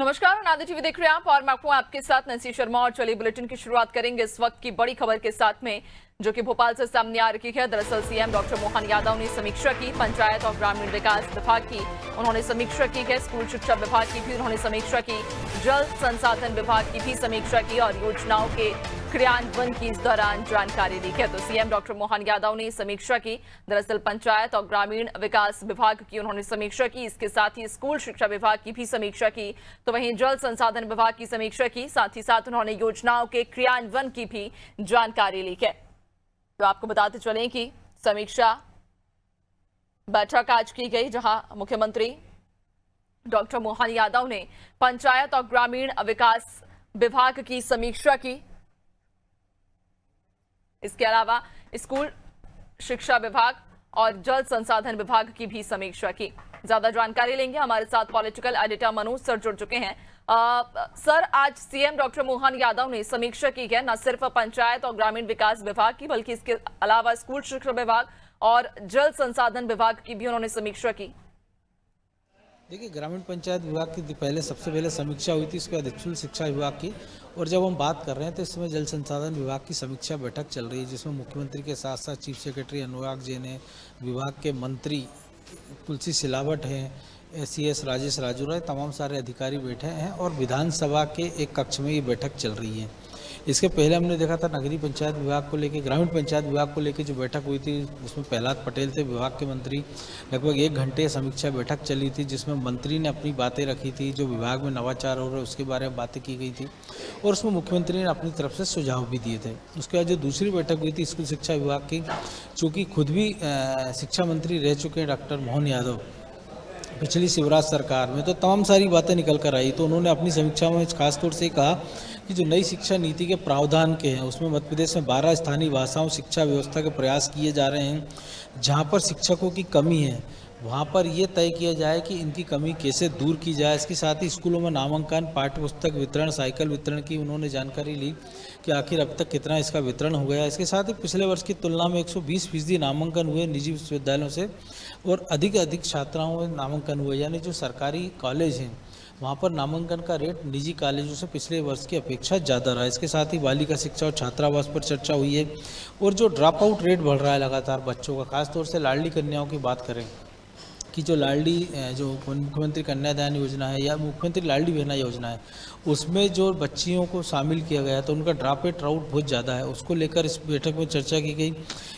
नमस्कार, नादिर टीवी देख रहे हैं आप और मैं हूं आपके साथ नैन्सी शर्मा। और चलिए बुलेटिन की शुरुआत करेंगे इस वक्त की बड़ी खबर के साथ में, जो कि भोपाल से सामने आ रही है। दरअसल सीएम डॉक्टर मोहन यादव ने समीक्षा की पंचायत और ग्रामीण विकास विभाग की। उन्होंने समीक्षा की है स्कूल शिक्षा विभाग की भी उन्होंने समीक्षा की, जल संसाधन विभाग की भी समीक्षा की और योजनाओं के क्रियान्वयन की इस दौरान जानकारी दी है। तो सीएम डॉक्टर मोहन यादव ने समीक्षा की। दरअसल पंचायत और ग्रामीण विकास विभाग की उन्होंने समीक्षा की, इसके साथ ही स्कूल शिक्षा विभाग की भी समीक्षा की, तो वहीं जल संसाधन विभाग की समीक्षा की, साथ ही साथ उन्होंने योजनाओं के क्रियान्वयन की भी जानकारी ली है। तो आपको बताते चलें कि समीक्षा बैठक आज की गई, जहां मुख्यमंत्री डॉक्टर मोहन यादव ने पंचायत और ग्रामीण विकास विभाग की समीक्षा की। इसके अलावा स्कूल शिक्षा विभाग और जल संसाधन विभाग की भी समीक्षा की। ज्यादा जानकारी लेंगे, हमारे साथ पॉलिटिकल एडिटर मनोज सर जुड़ चुके हैं। सर, आज सीएम डॉक्टर मोहन यादव ने समीक्षा की है न सिर्फ पंचायत और ग्रामीण विकास विभाग की, बल्कि इसके अलावा स्कूल शिक्षा विभाग और जल संसाधन विभाग की भी उन्होंने समीक्षा की। देखिए, ग्रामीण पंचायत विभाग की सबसे पहले समीक्षा हुई थी, उसके बाद स्कूल शिक्षा विभाग की। और जब हम बात कर रहे हैं तो इस समय जल संसाधन विभाग की समीक्षा बैठक चल रही है, जिसमें मुख्यमंत्री के साथ साथ चीफ सेक्रेटरी अनुराग जैन है, विभाग के मंत्री तुलसी सिलावट हैं, SES राजेश राजूरा, तमाम सारे अधिकारी बैठे हैं और विधानसभा के एक कक्ष में ये बैठक चल रही है। इसके पहले हमने देखा था नगरीय पंचायत विभाग को लेकर, ग्रामीण पंचायत विभाग को लेकर जो बैठक हुई थी, उसमें प्रहलाद पटेल थे विभाग के मंत्री। लगभग 1 घंटे समीक्षा बैठक चली थी, जिसमें मंत्री ने अपनी बातें रखी थी, जो विभाग में नवाचार हो रहे हैं उसके बारे में बातें की गई थी और उसमें मुख्यमंत्री ने अपनी तरफ से सुझाव भी दिए थे। उसके बाद जो दूसरी बैठक हुई थी स्कूल शिक्षा विभाग की, चूँकि खुद भी शिक्षा मंत्री रह चुके हैं डॉक्टर मोहन यादव पिछली शिवराज सरकार में, तो तमाम सारी बातें निकल कर आई। तो उन्होंने अपनी समीक्षा में खासतौर से कहा कि जो नई शिक्षा नीति के प्रावधान के हैं, उसमें मध्य प्रदेश में 12 स्थानीय भाषाओं शिक्षा व्यवस्था के प्रयास किए जा रहे हैं। जहां पर शिक्षकों की कमी है, वहां पर ये तय किया जाए कि इनकी कमी कैसे दूर की जाए। इसके साथ ही स्कूलों में नामांकन, पाठ्य पुस्तक वितरण, साइकिल वितरण की उन्होंने जानकारी ली कि आखिर अब तक कितना इसका वितरण हो गया। इसके साथ ही पिछले वर्ष की तुलना में 120% नामांकन हुए निजी विश्वविद्यालयों से और अधिक छात्राओं में नामांकन हुए। यानी जो सरकारी कॉलेज हैं वहाँ पर नामांकन का रेट निजी कॉलेजों से पिछले वर्ष की अपेक्षा ज़्यादा रहा है। इसके साथ ही बालिका शिक्षा और छात्रावास पर चर्चा हुई है और जो ड्रॉप आउट रेट बढ़ रहा है लगातार बच्चों का, खासतौर से लाडली कन्याओं की बात करें कि जो मुख्यमंत्री कन्यादान योजना है या मुख्यमंत्री लाडली बहना योजना है, उसमें जो बच्चियों को शामिल किया गया तो उनका ड्रॉप आउट बहुत ज़्यादा है, उसको लेकर इस बैठक में चर्चा की गई।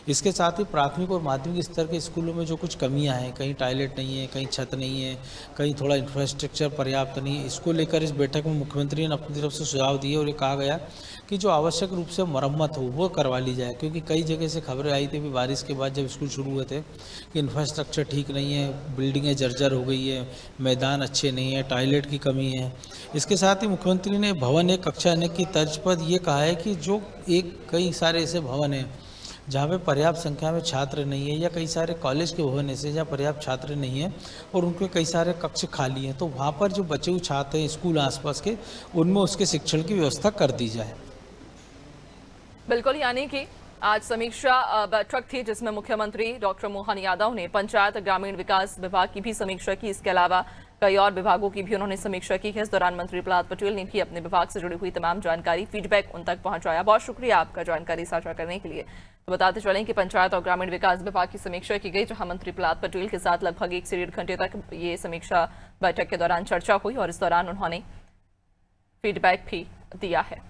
इसके साथ ही प्राथमिक और माध्यमिक स्तर के स्कूलों में जो कुछ कमियां हैं, कहीं टॉयलेट नहीं है, कहीं छत नहीं है, कहीं थोड़ा इंफ्रास्ट्रक्चर पर्याप्त नहीं है, इसको लेकर इस बैठक में मुख्यमंत्री ने अपनी तरफ से सुझाव दिए और ये कहा गया कि जो आवश्यक रूप से मरम्मत हो वो करवा ली जाए। क्योंकि कई जगह से खबरें आई थी बारिश के बाद जब स्कूल शुरू हुए थे कि इंफ्रास्ट्रक्चर ठीक नहीं है, बिल्डिंगें जर्जर हो गई है, मैदान अच्छे नहीं है, टॉयलेट की कमी है। इसके साथ ही मुख्यमंत्री ने भवन एक कक्षा एक की तर्ज पर ये कहा है कि जो कई सारे ऐसे भवन हैं जहाँ पे पर्याप्त संख्या में छात्र नहीं है, या कई सारे कॉलेज के भवन ऐसे जहाँ पर्याप्त छात्र नहीं हैं और उनके कई सारे कक्ष खाली हैं, तो वहाँ पर जो बचे हुए छात्र हैं स्कूल आसपास के, उनमें उसके शिक्षण की व्यवस्था कर दी जाए। बिल्कुल, यानी कि आज समीक्षा बैठक थी जिसमें मुख्यमंत्री डॉक्टर मोहन यादव ने पंचायत ग्रामीण विकास विभाग की भी समीक्षा की। इसके अलावा कई और विभागों की भी उन्होंने समीक्षा की है। इस दौरान मंत्री प्रहलाद पटेल ने भी अपने विभाग से जुड़ी हुई तमाम जानकारी, फीडबैक उन तक पहुंचाया। बहुत शुक्रिया आपका जानकारी साझा करने के लिए। तो बताते चलें कि पंचायत और ग्रामीण विकास विभाग की समीक्षा की गई, जहां मंत्री प्रहलाद पटेल के साथ लगभग 1 से 1.5 घंटे तक ये समीक्षा बैठक के दौरान चर्चा हुई और इस दौरान उन्होंने फीडबैक भी दिया है।